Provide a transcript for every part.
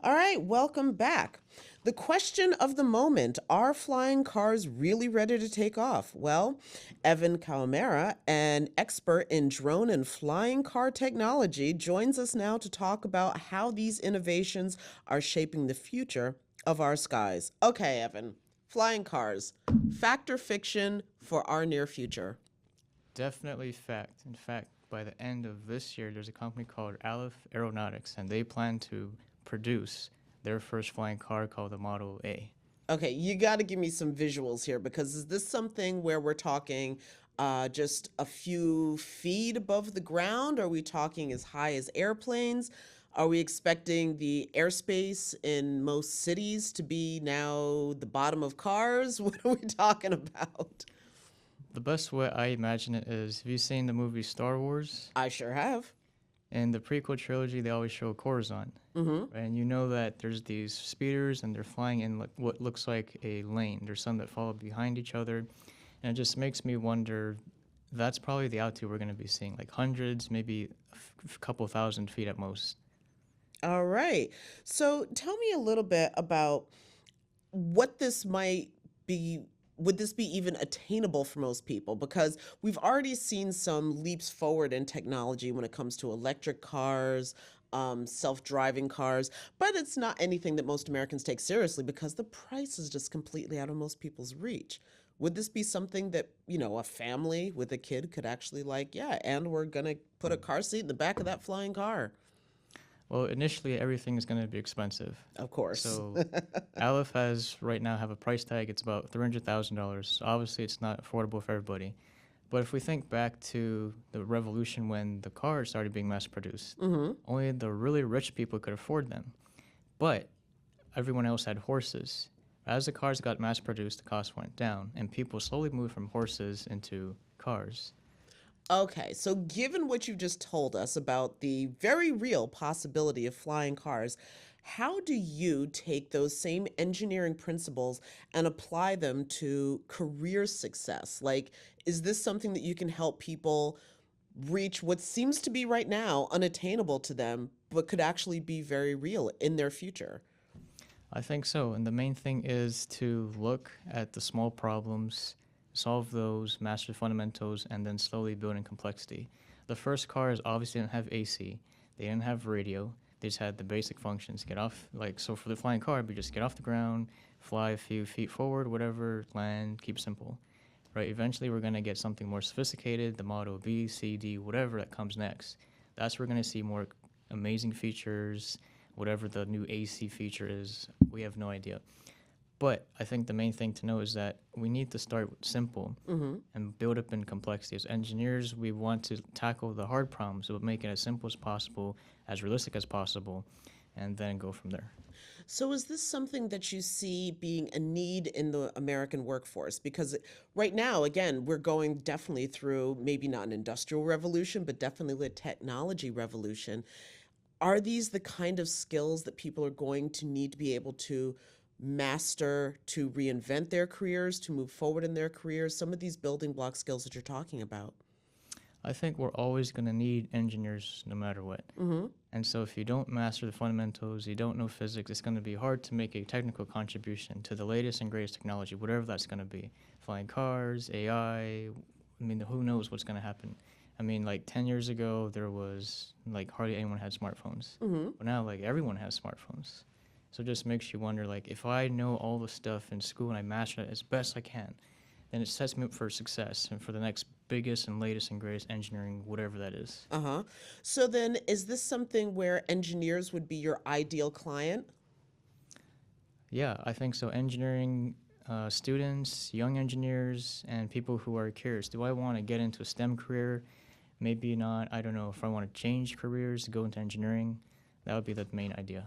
All right, welcome back. The question of the moment, are flying cars really ready to take off? Well, Evan Kawamura, an expert in drone and flying car technology, joins us now to talk about how these innovations are shaping the future of our skies. Okay, Evan, flying cars, fact or fiction for our near future? Definitely fact. In fact, by the end of this year, there's a company called Aleph Aeronautics, and they plan to produce their first flying car called the Model A. Okay, you got to give me some visuals here because is this something where we're talking just a few feet above the ground? Are we talking as high as airplanes? Are we expecting the airspace in most cities to be now the bottom of cars? What are we talking about? The best way I imagine it is, have you seen the movie Star Wars? I sure have. In the prequel trilogy, they always show Coruscant. Mm-hmm. And you know that there's these speeders and they're flying in what looks like a lane. There's some that follow behind each other. And it just makes me wonder, that's probably the altitude we're going to be seeing, like hundreds, maybe a couple thousand feet at most. All right. So tell me a little bit about what this might be. Would this be even attainable for most people? Because we've already seen some leaps forward in technology when it comes to electric cars, self-driving cars, but it's not anything that most Americans take seriously because the price is just completely out of most people's reach. Would this be something that, a family with a kid could actually like, yeah, and we're gonna put a car seat in the back of that flying car? Well, initially everything is going to be expensive. Of course. So Aleph has right now have a price tag. It's about $300,000. So obviously, it's not affordable for everybody. But if we think back to the revolution when the cars started being mass produced, Mm-hmm. only the really rich people could afford them. But everyone else had horses. As the cars got mass produced, the cost went down, and people slowly moved from horses into cars. Okay, so given what you've just told us about the very real possibility of flying cars, how do you take those same engineering principles and apply them to career success? Like, is this something that you can help people reach what seems to be right now unattainable to them, but could actually be very real in their future? I think so. And the main thing is to look at the small problems, solve those, master the fundamentals, and then slowly build in complexity. The first cars obviously didn't have AC, they didn't have radio, they just had the basic functions. Get off, like, so for the flying car, we just get off the ground, fly a few feet forward, whatever, land, keep simple. Right? Eventually, we're going to get something more sophisticated, the Model B, C, D, whatever that comes next. That's where we're going to see more amazing features, whatever the new AC feature is, we have no idea. But I think the main thing to know is that we need to start simple Mm-hmm. and build up in complexity. As engineers, we want to tackle the hard problems, but make it as simple as possible, as realistic as possible, and then go from there. So, is this something that you see being a need in the American workforce? Because right now, again, we're going definitely through maybe not an industrial revolution, but definitely a technology revolution. Are these the kind of skills that people are going to need to be able to master to reinvent their careers, to move forward in their careers? Some of these building block skills that you're talking about. I think we're always going to need engineers no matter what. Mm-hmm. And so if you don't master the fundamentals, you don't know physics, it's going to be hard to make a technical contribution to the latest and greatest technology, whatever that's going to be. Flying cars, AI, I mean, who knows what's going to happen. I mean, like 10 years ago, there was like hardly anyone had smartphones. Mm-hmm. But now, like, everyone has smartphones. So it just makes you wonder, like, if I know all the stuff in school and I master it as best I can, then it sets me up for success and for the next biggest and latest and greatest engineering, whatever that is. Uh-huh. So then is this something where engineers would be your ideal client? Yeah, I think so. Engineering students, young engineers, and people who are curious. Do I want to get into a STEM career? Maybe not. I don't know if I want to change careers, go into engineering. That would be the main idea.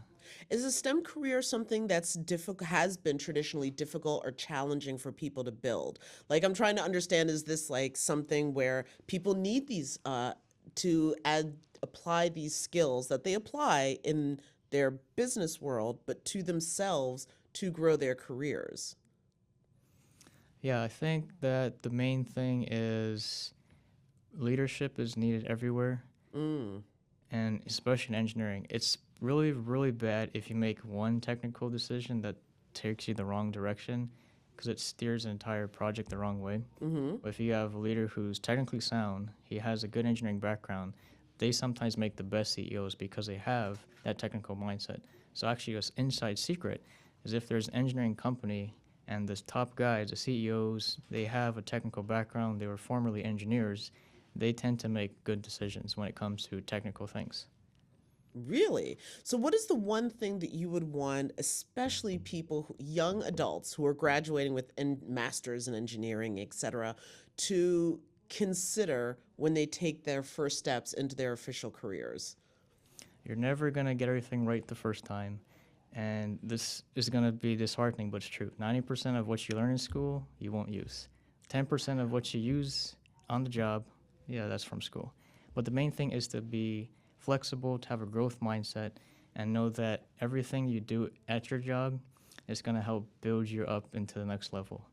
Is a STEM career something that's difficult, has been traditionally difficult or challenging for people to build? Like, I'm trying to understand, is this like something where people need these to apply these skills that they apply in their business world, but to themselves to grow their careers? Yeah, I think that the main thing is leadership is needed everywhere, Mm. and especially in engineering. It's really, really bad if you make one technical decision that takes you the wrong direction because it steers an entire project the wrong way. Mm-hmm. But if you have a leader who's technically sound, he has a good engineering background, they sometimes make the best CEOs because they have that technical mindset. So actually, an inside secret is if there's an engineering company and the top guys, the CEOs, they have a technical background, they were formerly engineers, they tend to make good decisions when it comes to technical things. Really? So, what is the one thing that you would want, especially people, young adults who are graduating with masters in engineering, etc., to consider when they take their first steps into their official careers? You're never going to get everything right the first time. And this is going to be disheartening, but it's true. 90% of what you learn in school, you won't use. 10% of what you use on the job, yeah, that's from school. But the main thing is to be flexible, to have a growth mindset, and know that everything you do at your job is going to help build you up into the next level.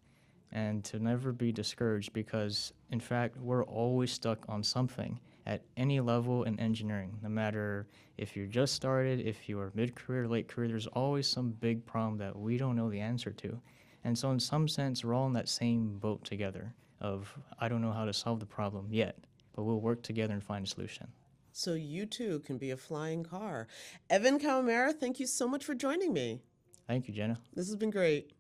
And to never be discouraged because, in fact, we're always stuck on something at any level in engineering. No matter if you just started, if you are mid-career, late career, there's always some big problem that we don't know the answer to. And so in some sense, we're all in that same boat together of, I don't know how to solve the problem yet, but we'll work together and find a solution. So, you too can be a flying car. Evan Kawamura, thank you so much for joining me. Thank you, Jenna. This has been great.